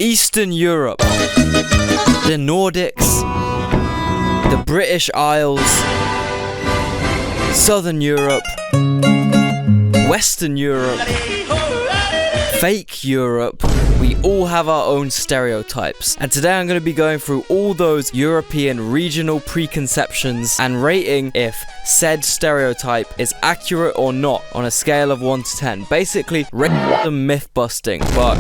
Eastern Europe, the Nordics, the British Isles, Southern Europe, Western Europe, fake Europe. We all have our own stereotypes, and today I'm going to be going through all those European regional preconceptions and rating if said stereotype is accurate or not on a scale of 1 to 10. Basically, random myth busting, but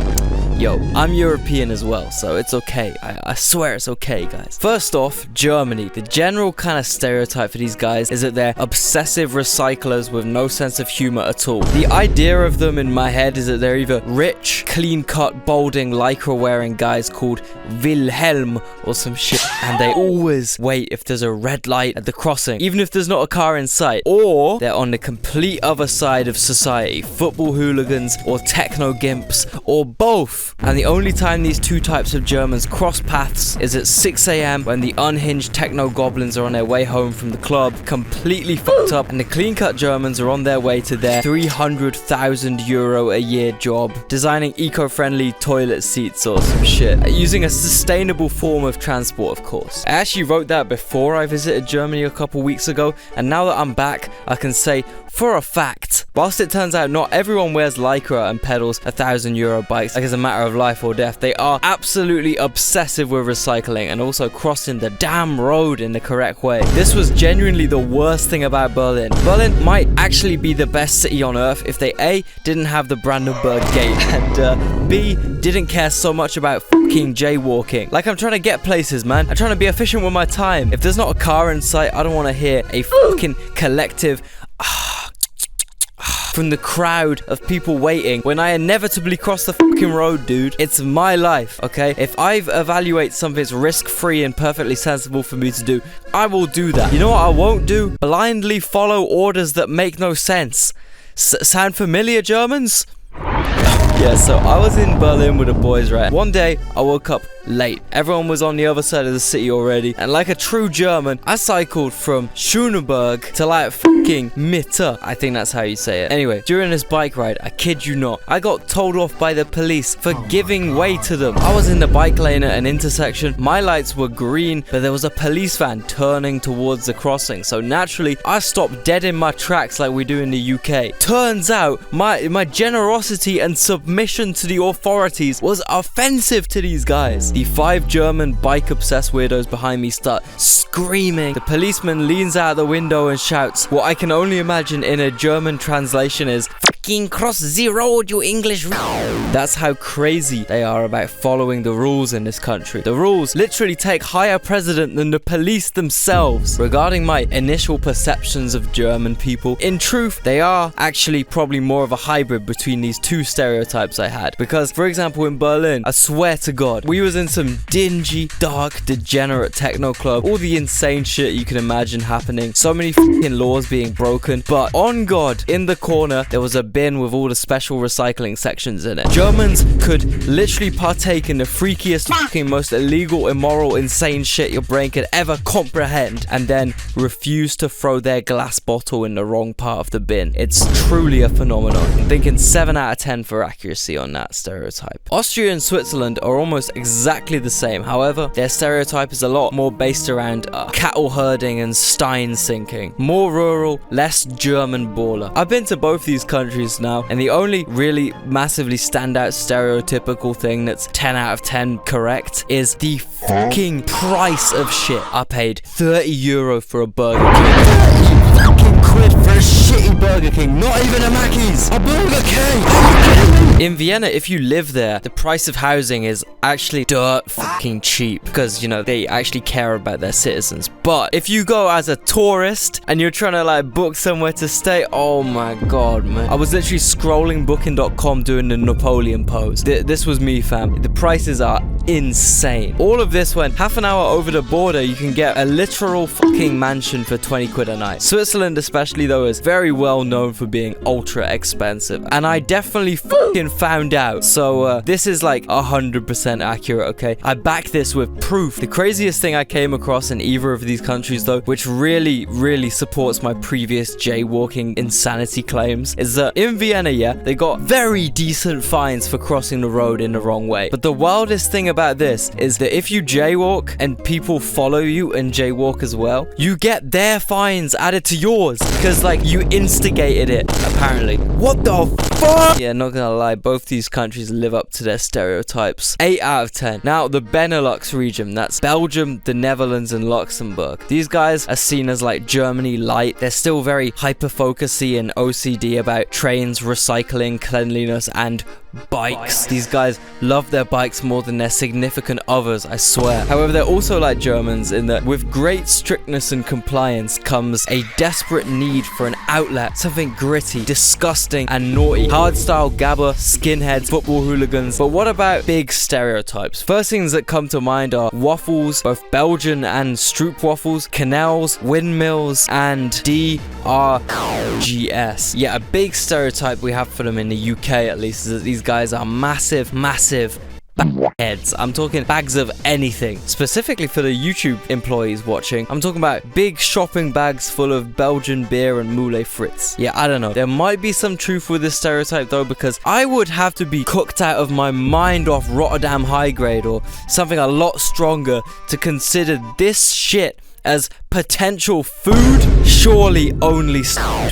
yo, I'm European as well, so it's okay. I swear it's okay, guys. First off, Germany. The general kind of stereotype for these guys is that they're obsessive recyclers with no sense of humor at all. The idea of them in my head is that they're either rich, clean-cut, balding, lycra-wearing guys called Wilhelm or some shit, and they always wait if there's a red light at the crossing, even if there's not a car in sight. Or they're on the complete other side of society, football hooligans or techno gimps, or both. And the only time these two types of Germans cross paths is at 6 AM when the unhinged techno goblins are on their way home from the club, completely fucked up, and the clean-cut Germans are on their way to their €300,000 a year job, designing eco-friendly toilet seats or some shit, using a sustainable form of transport, of course. I actually wrote that before I visited Germany a couple weeks ago, and now that I'm back, I can say for a fact, whilst it turns out not everyone wears lycra and pedals €1,000 bikes like it's a matter of life or death, they are absolutely obsessive with recycling and also crossing the damn road in the correct way. This was genuinely the worst thing about Berlin. Berlin might actually be the best city on earth if they A, didn't have the Brandenburg Gate, and B, didn't care so much about fucking jaywalking. Like, I'm trying to get places, man. I'm trying to be efficient with my time. If there's not a car in sight, I don't want to hear a fucking collective from the crowd of people waiting when I inevitably cross the fucking road, dude. It's my life, okay? If I evaluate something's risk-free and perfectly sensible for me to do, I will do that. You know what I won't do? Blindly follow orders that make no sense. Sound familiar, Germans? Yeah, so I was in Berlin with the boys, right? One day, I woke up late. Everyone was on the other side of the city already. And like a true German, I cycled from Schöneberg to like fucking Mitte. I think that's how you say it. Anyway, during this bike ride, I kid you not, I got told off by the police for giving way to them. I was in the bike lane at an intersection. My lights were green, but there was a police van turning towards the crossing. So naturally, I stopped dead in my tracks like we do in the UK. Turns out, my generosity and submission to the authorities was offensive to these guys. The 5 German bike-obsessed weirdos behind me start screaming. The policeman leans out the window and shouts what I can only imagine in a German translation is "Fucking cross the road, you English." That's how crazy they are about following the rules in this country. The rules literally take higher precedent than the police themselves. Regarding my initial perceptions of German people, in truth, they are actually probably more of a hybrid between these two stereotypes I had. Because, for example, in Berlin, I swear to God, we was in some dingy, dark, degenerate techno club. All the insane shit you can imagine happening. So many fucking laws being broken. But on God, in the corner, there was a bin with all the special recycling sections in it. Germans could literally partake in the freakiest, fucking most illegal, immoral, insane shit your brain could ever comprehend, and then refuse to throw their glass bottle in the wrong part of the bin. It's truly a phenomenon. I'm thinking 7 out of 10 for accuracy on that stereotype. Austria and Switzerland are almost exactly the same. However, their stereotype is a lot more based around cattle herding and Stein sinking. More rural, less German baller. I've been to both these countries now, and the only really massively standout stereotypical thing that's 10 out of 10 correct is the fucking price of shit. I paid €30 for a Burger King. Fucking quid for a shitty Burger King, not even a Mackey's, a Burger King. Are you kidding me? In Vienna, if you live there, the price of housing is actually dirt fucking cheap because, you know, they actually care about their citizens. But if you go as a tourist and you're trying to like book somewhere to stay, oh my God, man. I was literally scrolling booking.com doing the Napoleon pose. This was me, fam. The prices are insane. All of this when half an hour over the border, you can get a literal fucking mansion for 20 quid a night. Switzerland especially though is very well known for being ultra expensive, and I definitely fucking found out. So this is like 100% accurate, okay? I back this with proof. The craziest thing I came across in either of these countries though, which really supports my previous jaywalking insanity claims, is that in Vienna, yeah, they got very decent fines for crossing the road in the wrong way. But the wildest thing about this is that if you jaywalk and people follow you and jaywalk as well, you get their fines added to yours because like you instigated it, apparently. What the fuck? Yeah, not gonna lie, both these countries live up to their stereotypes. 8 out of 10. Now, the Benelux region, that's Belgium, the Netherlands, and Luxembourg. These guys are seen as like Germany light. They're still very hyper-focusy and OCD about trains, recycling, cleanliness, and bikes. These guys love their bikes more than their significant others, I swear. However, they're also like Germans in that with great strictness and compliance comes a desperate need for an outlet, something gritty, disgusting, and naughty. Hardstyle gabber, skinheads, football hooligans. But what about big stereotypes? First things that come to mind are waffles, both Belgian and Stroop waffles, canals, windmills, and DRGS. Yeah, a big stereotype we have for them in the UK at least is that these guys are massive heads. I'm talking bags of anything. Specifically for the YouTube employees watching, I'm talking about big shopping bags full of Belgian beer and moule frites. Yeah, I don't know. There might be some truth with this stereotype though, because I would have to be cooked out of my mind off Rotterdam high grade or something a lot stronger to consider this shit as potential food. Surely only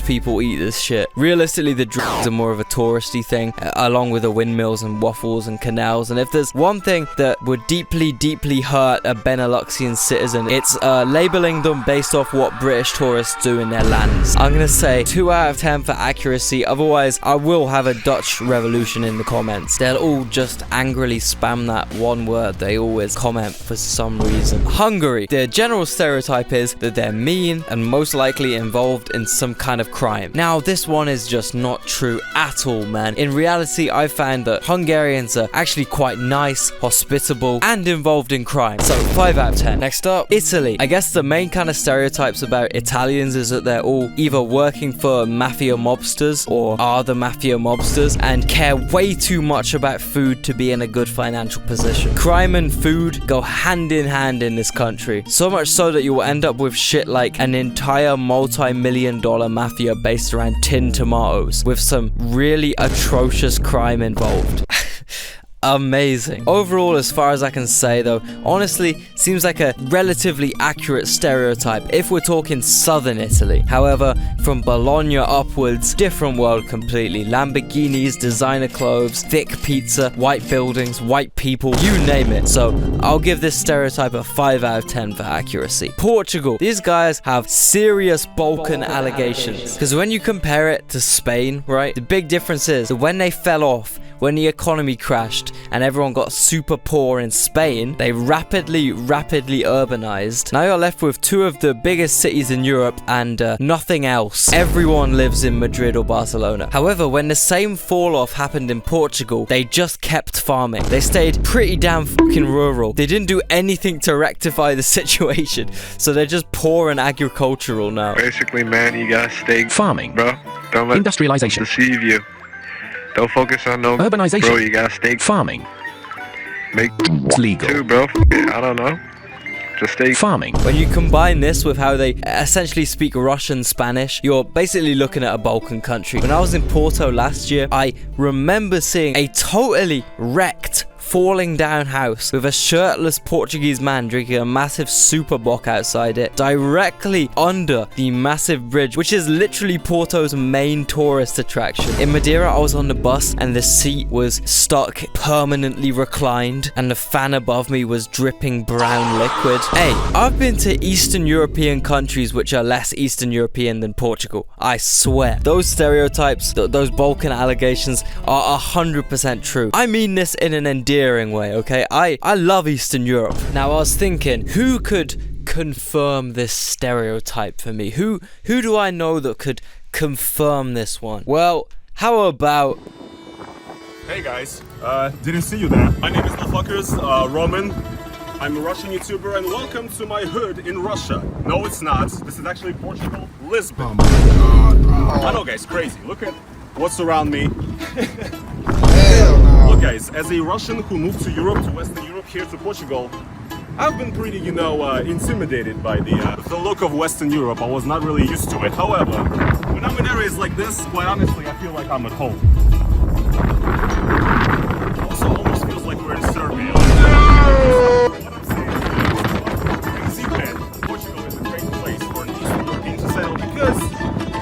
people eat this shit. Realistically, the drugs are more of a touristy thing, along with the windmills and waffles and canals. And if there's one thing that would deeply hurt a Beneluxian citizen, it's labeling them based off what British tourists do in their lands. I'm gonna say 2 out of 10 for accuracy. Otherwise, I will have a Dutch revolution in the comments. They'll all just angrily spam that one word they always comment for some reason. Hungary. The general stereotype is that they're mean and most likely involved in some kind of crime. Now, this one is just not true at all, man. In reality, I found that Hungarians are actually quite nice, hospitable, and involved in crime. So 5 out of 10. Next up, Italy. I guess the main kind of stereotypes about Italians is that they're all either working for mafia mobsters or are the mafia mobsters and care way too much about food to be in a good financial position. Crime and food go hand in hand in this country. So much so that you will end up with shit like an entire multi-million-dollar mafia based around tinned tomatoes with some really atrocious crime involved. Amazing. Overall, as far as I can say though, honestly, seems like a relatively accurate stereotype if we're talking southern Italy. However, from Bologna upwards, different world completely. Lamborghinis, designer clothes, thick pizza, white buildings, white people, you name it. So I'll give this stereotype a 5 out of 10 for accuracy. Portugal. These guys have serious Balkan allegations. Because when you compare it to Spain, right, the big difference is that when they fell off, when the economy crashed and everyone got super poor in Spain, they rapidly urbanized. Now you're left with 2 of the biggest cities in Europe and nothing else. Everyone lives in Madrid or Barcelona. However, when the same fall off happened in Portugal, they just kept farming. They stayed pretty damn fucking rural. They didn't do anything to rectify the situation. So they're just poor and agricultural now. Basically, man, you gotta stay farming, bro. Don't let industrialization deceive you. Don't focus on no urbanization. Bro, you gotta stay farming. Make it's legal too, bro. I don't know. Just stay farming. When you combine this with how they essentially speak Russian Spanish, you're basically looking at a Balkan country. When I was in Porto last year, I remember seeing a totally wrecked, falling down house with a shirtless Portuguese man drinking a massive super bock outside it, directly under the massive bridge, which is literally Porto's main tourist attraction. In Madeira, I was on the bus and the seat was stuck permanently reclined and the fan above me was dripping brown liquid. Hey, I've been to Eastern European countries which are less Eastern European than Portugal. I swear. Those stereotypes, those Balkan allegations are 100% true. I mean this in an endearing way, okay? I love Eastern Europe. Now, I was thinking, who could confirm this stereotype for me? Who do I know that could confirm this one? Well, how about Hey guys, didn't see you there. My name is Motherfuckers, Roman. I'm a Russian YouTuber and welcome to my hood in Russia. No, it's not. This is actually Portugal, Lisbon. Oh my god, bro. I know guys, crazy. Look at what's around me. Hell no. Look guys, as a Russian who moved to Europe, to Western Europe, here to Portugal, I've been pretty, intimidated by the look of Western Europe. I was not really used to it. However, when I'm in areas like this, quite honestly, I feel like I'm at home. Also, almost feels like we're in Serbia. What I'm saying is, crazy bad. Portugal is a great place for an Eastern European to settle because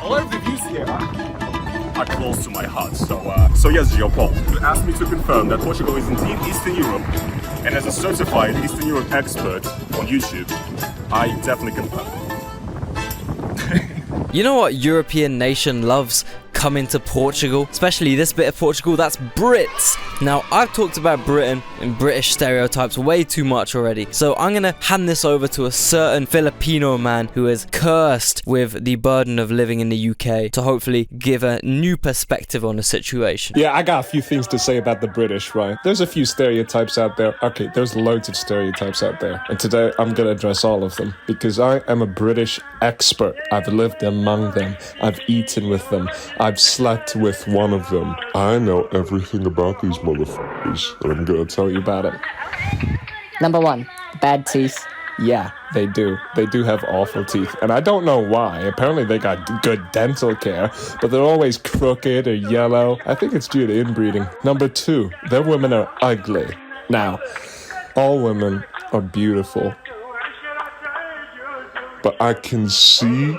a lot of the views here are close to my heart. So yes, Jean-Paul, you asked me to confirm that Portugal is indeed Eastern Europe, and as a certified Eastern Europe expert on YouTube, I definitely confirm. You know what European nation loves? Coming to Portugal, especially this bit of Portugal, that's Brits. Now, I've talked about Britain and British stereotypes way too much already, so I'm gonna hand this over to a certain Filipino man who is cursed with the burden of living in the UK to hopefully give a new perspective on the situation. Yeah, I got a few things to say about the British, right? There's a few stereotypes out there. Okay, there's loads of stereotypes out there. And today, I'm gonna address all of them because I am a British expert. I've lived among them. I've eaten with them. I've slept with one of them. I know everything about these motherfuckers, and I'm gonna tell you about it. Number 1, bad teeth. Yeah, they do. They do have awful teeth. And I don't know why. Apparently they got good dental care, but they're always crooked or yellow. I think it's due to inbreeding. Number 2, their women are ugly. Now, all women are beautiful. But I can see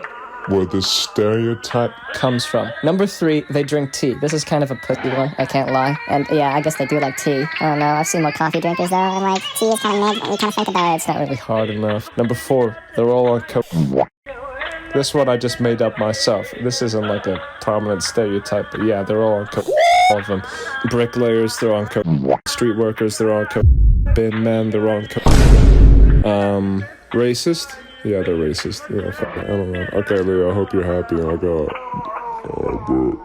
where the stereotype Comes from. Number 3, they drink tea. This is kind of a pussy one, I can't lie. And yeah, I guess they do like tea. I don't know, I've seen more coffee drinkers though, and like tea is kind of mid, and you kind of think about it, It's not really hard. Hard enough. Number 4, they're all on coke. This one I just made up myself. This isn't like a prominent stereotype, but yeah, they're all on coke. All of them. Bricklayers, they're on coke. Street workers, they're on coke. Bin men, they're on coke. Racist? Yeah, they're racist. Yeah, fuck it, I don't know. Okay, Leo, I hope you're happy. I got... Oh, good.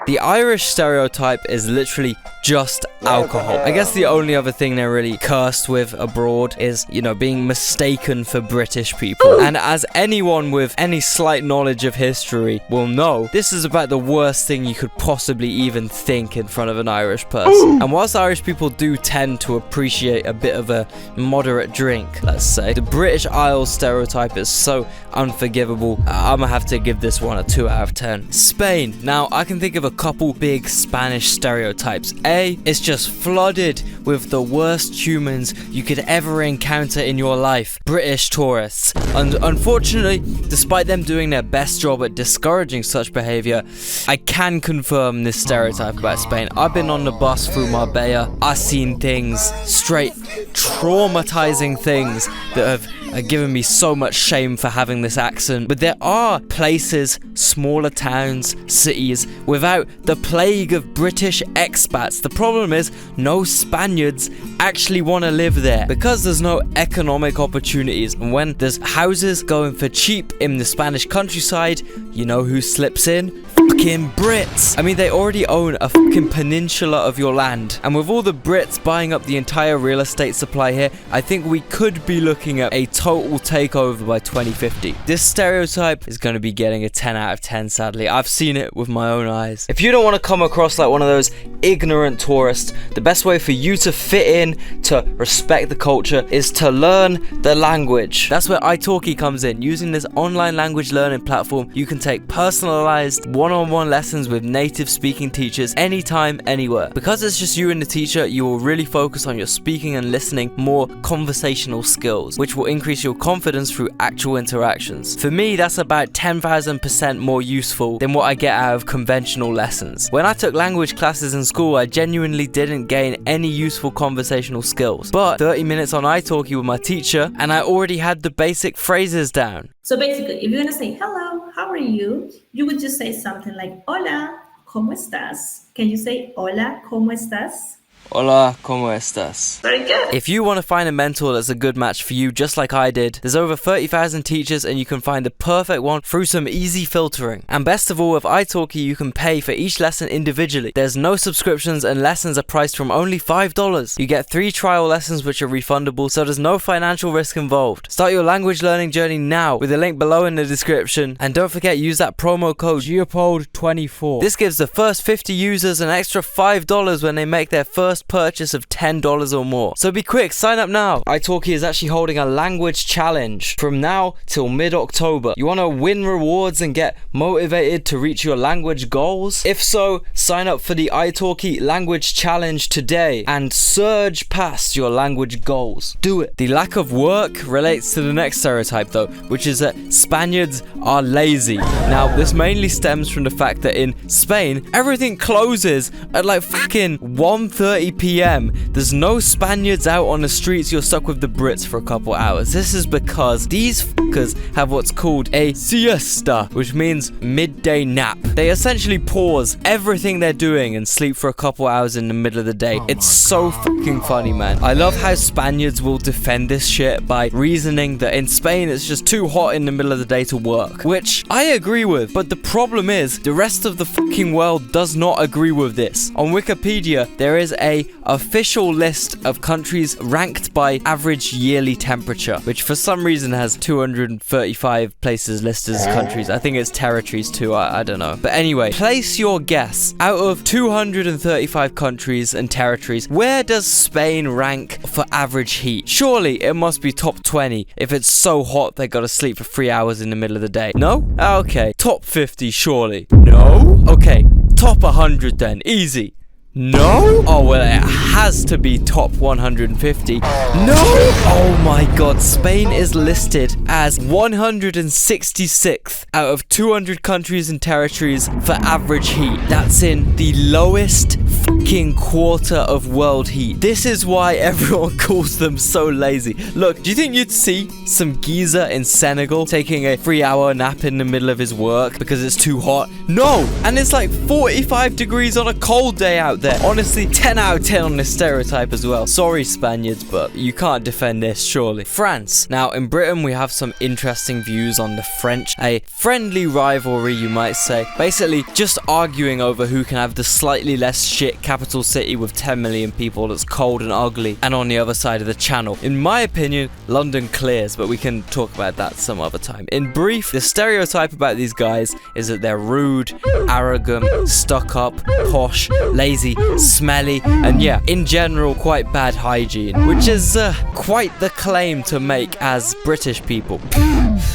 The Irish stereotype is literally just alcohol. I guess the only other thing they're really cursed with abroad is, being mistaken for British people. And as anyone with any slight knowledge of history will know, this is about the worst thing you could possibly even think in front of an Irish person. And whilst Irish people do tend to appreciate a bit of a moderate drink, let's say, the British Isles stereotype is so unforgivable. I'm gonna have to give this one a 2 out of 10. Spain. Now, I can think of a couple big Spanish stereotypes. A, it's just flooded with the worst humans you could ever encounter in your life. British tourists. And unfortunately, despite them doing their best job at discouraging such behavior, I can confirm this stereotype about Spain. I've been on the bus through Marbella. I've seen things, straight traumatizing things that have given me so much shame for having this accent. But there are places, smaller towns, cities, without the plague of British expats. The problem is, no Spaniards actually want to live there because there's no economic opportunities. And when there's houses going for cheap in the Spanish countryside, you know who slips in? Fucking Brits. I mean, they already own a fucking peninsula of your land. And with all the Brits buying up the entire real estate supply here, I think we could be looking at a total takeover by 2050. This stereotype is going to be getting a 10 out of 10, sadly. I've seen it with my own eyes. If you don't want to come across like one of those ignorant tourists, the best way for you to fit in, to respect the culture, is to learn the language. That's where italki comes in. Using this online language learning platform, you can take personalized one-on-one lessons with native speaking teachers anytime, anywhere. Because it's just you and the teacher, you will really focus on your speaking and listening, more conversational skills, which will increase your confidence through actual interactions. For me, that's about 10,000% more useful than what I get out of conventional lessons. When I took language classes in school, I genuinely didn't gain any useful conversational skills. But 30 minutes on italki with my teacher, and I already had the basic phrases down. So basically, if you're gonna say hello, how are you? You would just say something like hola, ¿cómo estás? Can you say hola, ¿cómo estás? Hola, ¿cómo estás? Very good. If you want to find a mentor that's a good match for you, just like I did, there's over 30,000 teachers and you can find the perfect one through some easy filtering. And best of all, with italki, you can pay for each lesson individually. There's no subscriptions and lessons are priced from only $5. You get 3 trial lessons which are refundable, so there's no financial risk involved. Start your language learning journey now with the link below in the description. And don't forget, use that promo code GEOPOD24. This gives the first 50 users an extra $5 when they make their first purchase of $10 or more. So be quick, sign up now. italki is actually holding a language challenge from now till mid-October. You want to win rewards and get motivated to reach your language goals? If so, sign up for the italki language challenge today and surge past your language goals. Do it. The lack of work relates to the next stereotype though, which is that Spaniards are lazy. Now, this mainly stems from the fact that in Spain, everything closes at like fucking 1:30 p.m. There's no Spaniards out on the streets. You're stuck with the Brits for a couple hours. This is because these fuckers have what's called a siesta, which means midday nap. They essentially pause everything they're doing and sleep for a couple hours in the middle of the day. It's so fucking funny, man. I love how Spaniards will defend this shit by reasoning that in Spain it's just too hot in the middle of the day to work, which I agree with, but the problem is the rest of the fucking world does not agree with this. On Wikipedia, there is a official list of countries ranked by average yearly temperature, which for some reason has 235 places listed as countries. I think it's territories too, I don't know. But anyway, place your guess. Out of 235 countries and territories, where does Spain rank for average heat? Surely it must be top 20 if it's so hot they gotta sleep for 3 hours in the middle of the day. No? Okay. Top 50 surely. No? Okay. Top 100 then. Easy. No? Oh, well, it has to be top 150. No! Oh my god, Spain is listed as 166th out of 200 countries and territories for average heat. That's in the lowest fucking quarter of world heat. This is why everyone calls them so lazy. Look, do you think you'd see some geezer in Senegal taking a 3-hour nap in the middle of his work because it's too hot? No! And it's like 45 degrees on a cold day out there. Honestly, 10 out of 10 on this stereotype as well. Sorry, Spaniards, but you can't defend this, surely. France. Now, in Britain, we have some interesting views on the French. A friendly rivalry, you might say. Basically, just arguing over who can have the slightly less shit capital city with 10 million people that's cold and ugly, and on the other side of the channel. In my opinion, London clears, but we can talk about that some other time. In brief, the stereotype about these guys is that they're rude, arrogant, stuck up, posh, lazy, smelly, and yeah, in general, quite bad hygiene, which is quite the claim to make as British people.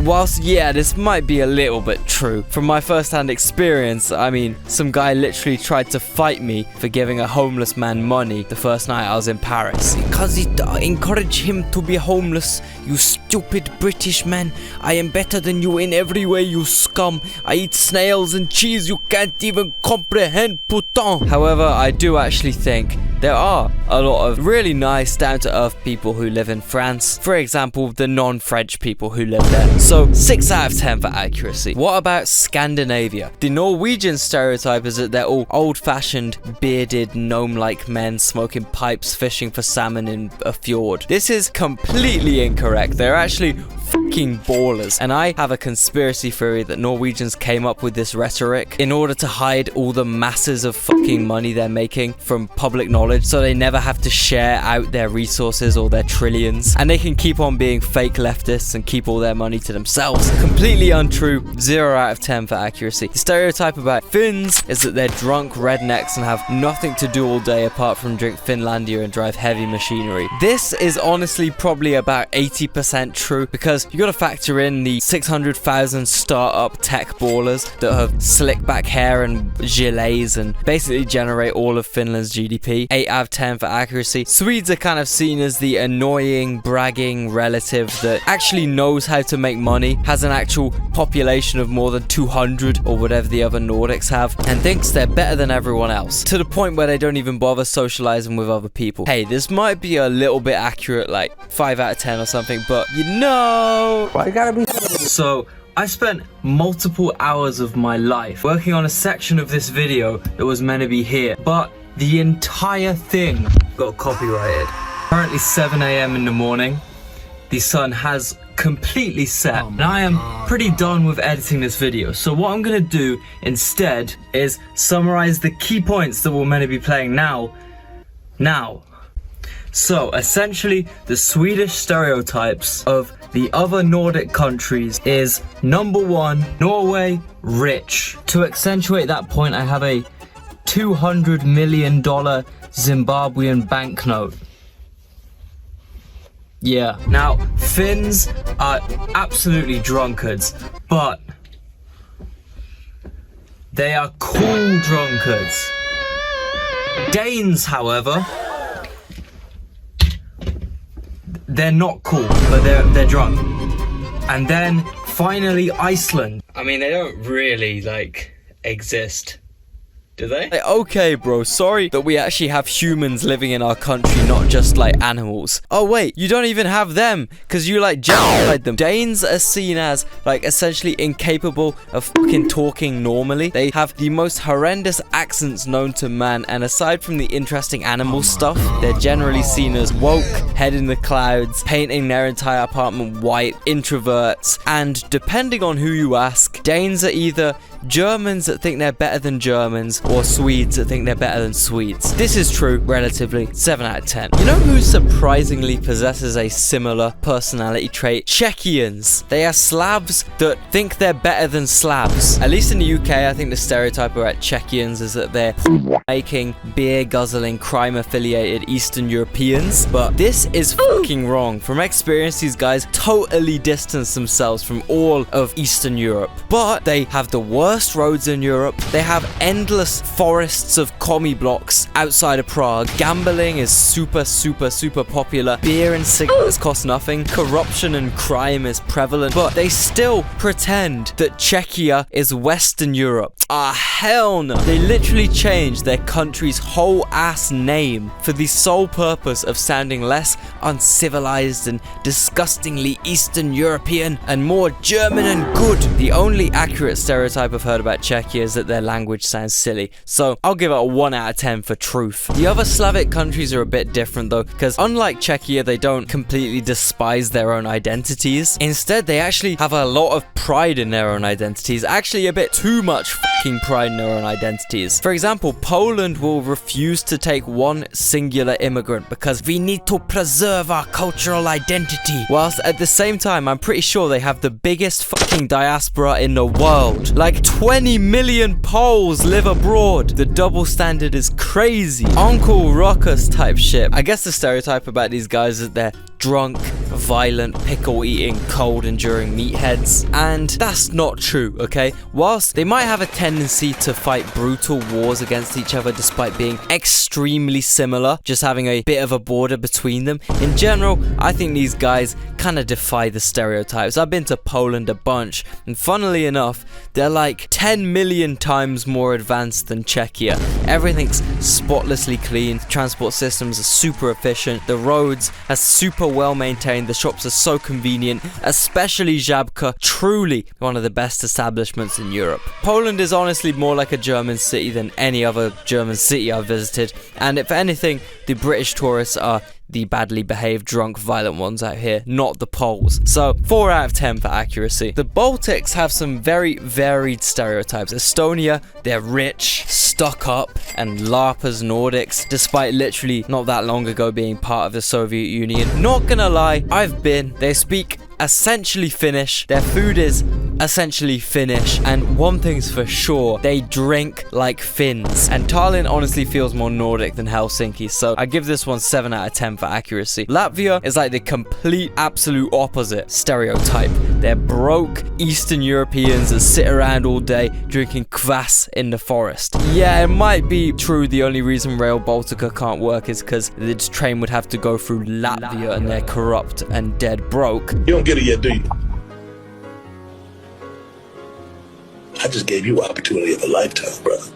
Whilst, yeah, this might be a little bit true, from my first-hand experience, I mean, some guy literally tried to fight me for giving a homeless man money the first night I was in Paris. Because it encouraged him to be homeless, you stupid British man. I am better than you in every way, you scum. I eat snails and cheese you can't even comprehend, putain. However, I do actually think there are a lot of really nice, down-to-earth people who live in France. For example, the non-French people who live there. So, 6 out of 10 for accuracy. What about Scandinavia? The Norwegian stereotype is that they're all old-fashioned, bearded, gnome-like men smoking pipes, fishing for salmon in a fjord. This is completely incorrect. They're actually fucking ballers. And I have a conspiracy theory that Norwegians came up with this rhetoric in order to hide all the masses of fucking money they're making from public knowledge, so they never have to share out their resources or their trillions, and they can keep on being fake leftists and keep all their money to themselves. Completely untrue. 0 out of 10 for accuracy. The stereotype about Finns is that they're drunk rednecks and have nothing to do all day apart from drink Finlandia and drive heavy machinery. This is honestly probably about 80% true, because you gotta factor in the 600,000 startup tech ballers that have slick back hair and gilets and basically generate all of Finland's GDP. 8 out of 10 for accuracy. Swedes are kind of seen as the annoying, bragging relative that actually knows how to make money, has an actual population of more than 200 or whatever the other Nordics have, and thinks they're better than everyone else, to the point where they don't even bother socializing with other people. Hey, this might be a little bit accurate, like 5 out of 10 or something, but you know, why you gotta be so. I spent multiple hours of my life working on a section of this video that was meant to be here, but the entire thing got copyrighted. Currently 7 a.m. in the morning. The sun has completely set, and I am pretty done with editing this video. So what I'm gonna do instead is summarize the key points that we're meant to be playing now. So essentially, the Swedish stereotypes of the other Nordic countries is number 1, Norway, rich. To accentuate that point, I have a $200 million Zimbabwean banknote. Yeah. Now, Finns are absolutely drunkards, but they are cool drunkards. Danes, however, they're not cool, but they're drunk. And then finally Iceland. I mean, they don't really like exist, do they? Like, okay, bro, sorry that we actually have humans living in our country, not just like animals. Oh wait, you don't even have them, because you like genocide them. Danes are seen as like essentially incapable of fucking talking normally. They have the most horrendous accents known to man, and aside from the interesting animal stuff, they're generally seen as woke, head in the clouds, painting their entire apartment white, introverts, and depending on who you ask, Danes are either Germans that think they're better than Germans, or Swedes that think they're better than Swedes. This is true, relatively, 7 out of 10. You know who surprisingly possesses a similar personality trait? Czechians. They are Slavs that think they're better than Slavs. At least in the UK, I think the stereotype about Czechians is that they're making, beer-guzzling, crime-affiliated Eastern Europeans, but this is fucking wrong. From experience, these guys totally distance themselves from all of Eastern Europe, but they have the worst roads in Europe. They have endless forests of commie blocks outside of Prague. Gambling is super popular. Beer and cigarettes cost nothing. Corruption and crime is prevalent, but they still pretend that Czechia is Western Europe. Ah, hell no. They literally changed their country's whole ass name for the sole purpose of sounding less uncivilized and disgustingly Eastern European and more German and good. The only accurate stereotype I've heard about Czechia is that their language sounds silly, so I'll give it a 1 out of 10 for truth. The other Slavic countries are a bit different though, because unlike Czechia, they don't completely despise their own identities. Instead, they actually have a lot of pride in their own identities, actually a bit too much fucking pride in their own identities. For example, Poland will refuse to take one singular immigrant because we need to preserve our cultural identity, whilst at the same time, I'm pretty sure they have the biggest fucking diaspora in the world. Like 20 million Poles live abroad. The double standard is crazy. Uncle Ruckus type shit. I guess the stereotype about these guys is they're drunk, violent, pickle-eating, cold-enduring meatheads, and that's not true, okay? Whilst they might have a tendency to fight brutal wars against each other despite being extremely similar, just having a bit of a border between them, in general, I think these guys kind of defy the stereotypes. I've been to Poland a bunch, and funnily enough, they're like 10 million times more advanced than Czechia. Everything's spotlessly clean, transport systems are super efficient, the roads are super well maintained, the shops are so convenient, especially Żabka, truly one of the best establishments in Europe. Poland is honestly more like a German city than any other German city I've visited, and if anything, the British tourists are the badly behaved, drunk, violent ones out here, not the Poles. So 4 out of 10 for accuracy. The Baltics have some very varied stereotypes. Estonia, they're rich, stuck up, and LARP as Nordics, despite literally not that long ago being part of the Soviet Union. Not gonna lie, I've been. They speak essentially Finnish, their food is essentially Finnish, and one thing's for sure, they drink like Finns. And Tallinn honestly feels more Nordic than Helsinki, so I give this one 7 out of 10 for accuracy. Latvia is like the complete absolute opposite stereotype. They're broke Eastern Europeans that sit around all day drinking kvass in the forest. Yeah, it might be true the only reason Rail Baltica can't work is because the train would have to go through Latvia and they're corrupt and dead broke. You don't get it yet, do you? I just gave you an opportunity of a lifetime, brother.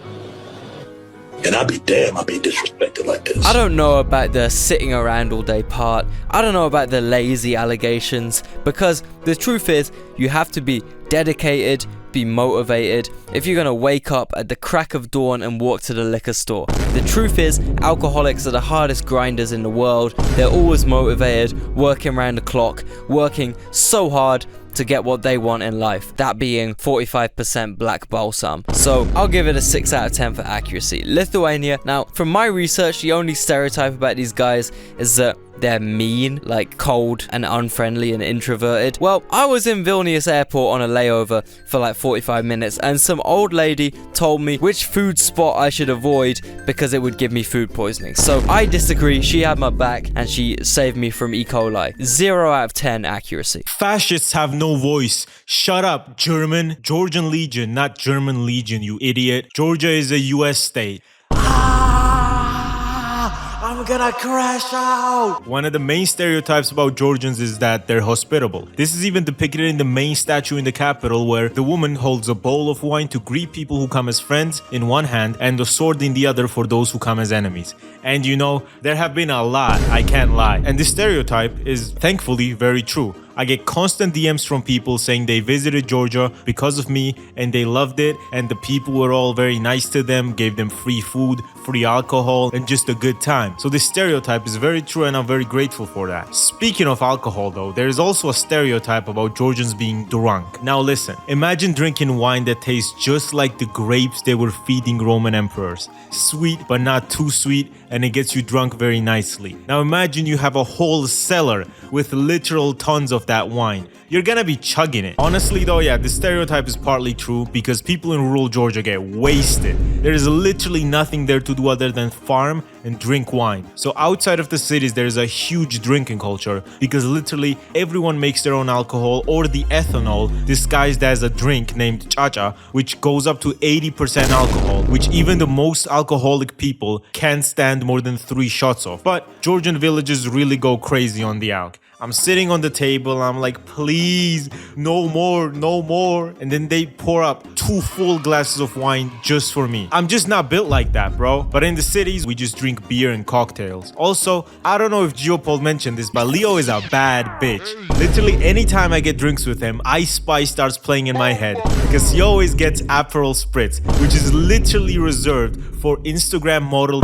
And I'd be damned I'd be disrespected like this. I don't know about the sitting around all day part. I don't know about the lazy allegations, because the truth is, you have to be dedicated, be motivated if you're gonna wake up at the crack of dawn and walk to the liquor store. The truth is, alcoholics are the hardest grinders in the world. They're always motivated, working around the clock, working so hard to get what they want in life, that being 45% black balsam. So I'll give it a 6 out of 10 for accuracy. Lithuania. Now, from my research, the only stereotype about these guys is that they're mean, like cold and unfriendly and introverted. Well, I was in Vilnius airport on a layover for like 45 minutes and some old lady told me which food spot I should avoid because it would give me food poisoning. So I disagree. She had my back and she saved me from E. coli. 0 out of 10 accuracy. Fascists have no voice. Shut up, German. Georgian Legion, not German Legion, you idiot. Georgia is a US state. I'm gonna crash out! One of the main stereotypes about Georgians is that they're hospitable. This is even depicted in the main statue in the capital, where the woman holds a bowl of wine to greet people who come as friends in one hand and a sword in the other for those who come as enemies. And you know, there have been a lot, I can't lie. And this stereotype is thankfully very true. I get constant DMs from people saying they visited Georgia because of me and they loved it, and the people were all very nice to them, gave them free food, free alcohol, and just a good time. So this stereotype is very true and I'm very grateful for that. Speaking of alcohol though, there is also a stereotype about Georgians being drunk. Now listen, imagine drinking wine that tastes just like the grapes they were feeding Roman emperors. Sweet but not too sweet, and it gets you drunk very nicely. Now imagine you have a whole cellar with literal tons of that wine. You're gonna be chugging it. Honestly though, yeah, this stereotype is partly true because people in rural Georgia get wasted. There is literally nothing there to do other than farm and drink wine. So outside of the cities, there is a huge drinking culture because literally everyone makes their own alcohol or the ethanol disguised as a drink named chacha, which goes up to 80% alcohol, which even the most alcoholic people can't stand more than 3 shots of. But Georgian villages really go crazy on the alc. I'm sitting on the table, I'm like, please, no more, no more. And then they pour up 2 full glasses of wine just for me. I'm just not built like that, bro. But in the cities, we just drink beer and cocktails. Also, I don't know if Geopol mentioned this, but Leo is a bad bitch. Literally, anytime I get drinks with him, Ice Spice starts playing in my head because he always gets Aperol Spritz, which is literally reserved for Instagram model.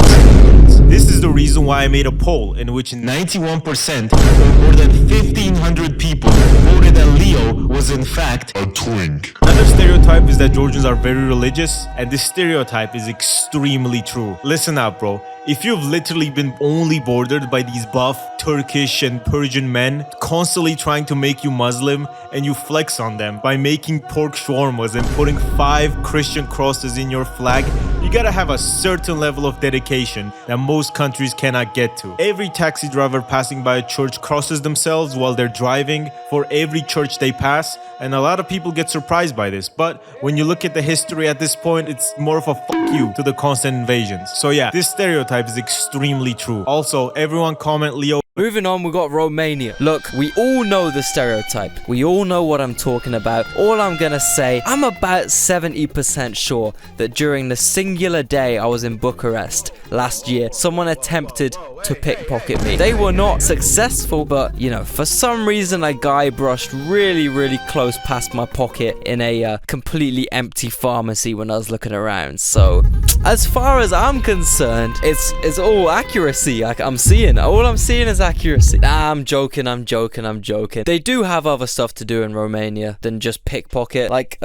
This is the reason why I made a poll in which 91% or more than 1,500 people voted that Leo was in fact a twink. Another stereotype is that Georgians are very religious, and this stereotype is extremely true. Listen up, bro. If you've literally been only bordered by these buff Turkish and Persian men constantly trying to make you Muslim, and you flex on them by making pork shawarmas and putting 5 Christian crosses in your flag, you gotta have a certain level of dedication that most countries cannot get to. Every taxi driver passing by a church crosses themselves while they're driving for every church they pass, and a lot of people get surprised by this. But when you look at the history at this point, it's more of a fuck you to the constant invasions. So yeah, this stereotype is extremely true. Also, everyone comment Leo. Moving on, we got Romania. Look, we all know the stereotype. We all know what I'm talking about. All I'm gonna say, I'm about 70% sure that during the singular day I was in Bucharest last year, someone attempted to pickpocket me. They were not successful, but you know, for some reason a guy brushed really close past my pocket in a completely empty pharmacy when I was looking around. So as far as I'm concerned, it's all accuracy. I'm seeing, all I'm seeing is accuracy. Nah, I'm joking. They do have other stuff to do in Romania than just pickpocket, like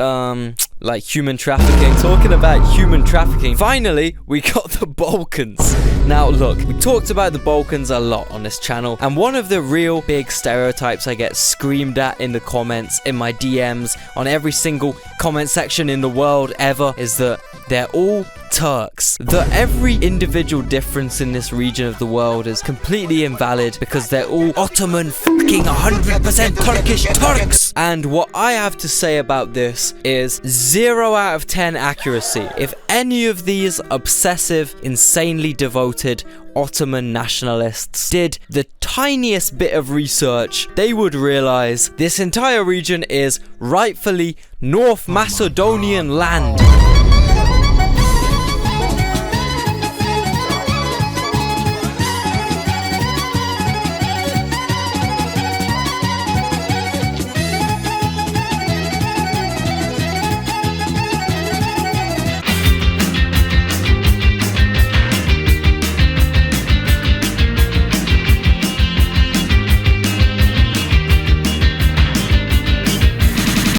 human trafficking. Talking about human trafficking, finally we got the Balkans. Now look, we talked about the Balkans a lot on this channel, and one of the real big stereotypes I get screamed at in the comments, in my DMs, on every single comment section in the world ever, is that they're all Turks. That every individual difference in this region of the world is completely invalid because they're all Ottoman fucking 100% Turkish Turks. And what I have to say about this is 0 out of 10 accuracy. If any of these obsessive, insanely devoted Ottoman nationalists did the tiniest bit of research, they would realize this entire region is rightfully North Macedonian land.